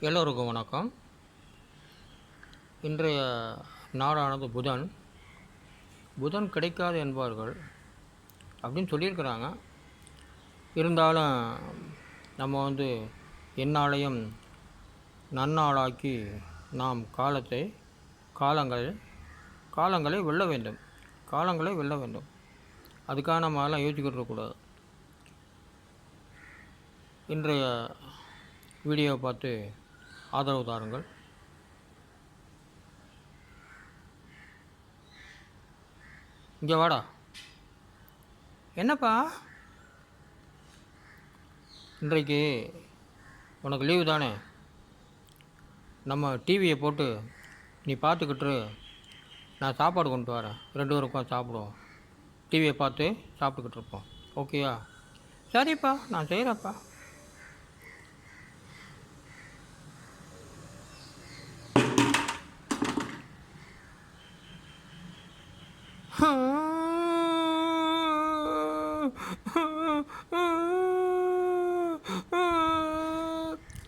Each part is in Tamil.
எல்லோருக்கும் வணக்கம். இன்றைய நாளானது புதன் கிடைக்காது என்பார்கள் அப்படின்னு சொல்லியிருக்கிறாங்க. இருந்தாலும் நம்ம எந்நாளையும் நன்னாளாக்கி நாம் காலங்களை வெல்ல வேண்டும். அதுக்காக நம்ம எல்லாம் யோசிச்சுக்கிட்டு இருக்கக்கூடாது. இன்றைய வீடியோவை பார்த்து ஆதரவு தாருங்கள். இங்கே வாடா. என்னப்பா இன்றைக்கு உனக்கு லீவு தானே? நம்ம டிவியை போட்டு நீ பார்த்துக்கிட்டு நான் சாப்பாடு கொண்டு வரேன். 2 பேரும் உட்காந்து சாப்பிடுவோம். டிவியை பார்த்து சாப்பிட்டுக்கிட்டு இருப்போம். ஓகேயா? சரிப்பா, நான் செய்கிறேன்ப்பா.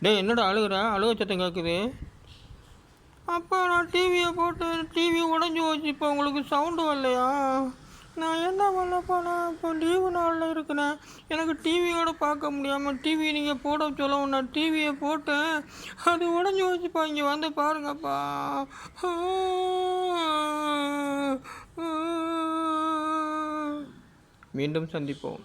டேய், என்னடா அழுக சத்தம் கேட்குது? அப்பா, நான் டிவியை போட்டு டிவி உடஞ்சி போச்சு. இப்போ உங்களுக்கு சவுண்டு வரலையா? நான் என்ன பண்ணப்பா, நான் இப்போ லீவு நாளில் இருக்கிறேன். எனக்கு டிவியோட பார்க்க முடியாமல் டிவி நீங்கள் போட சொல்லவும் நான் டிவியை போட்டேன். அது உடஞ்சி போச்சுப்பா. இங்கே வந்து பாருங்கப்பா. மீண்டும் சந்திப்போம்.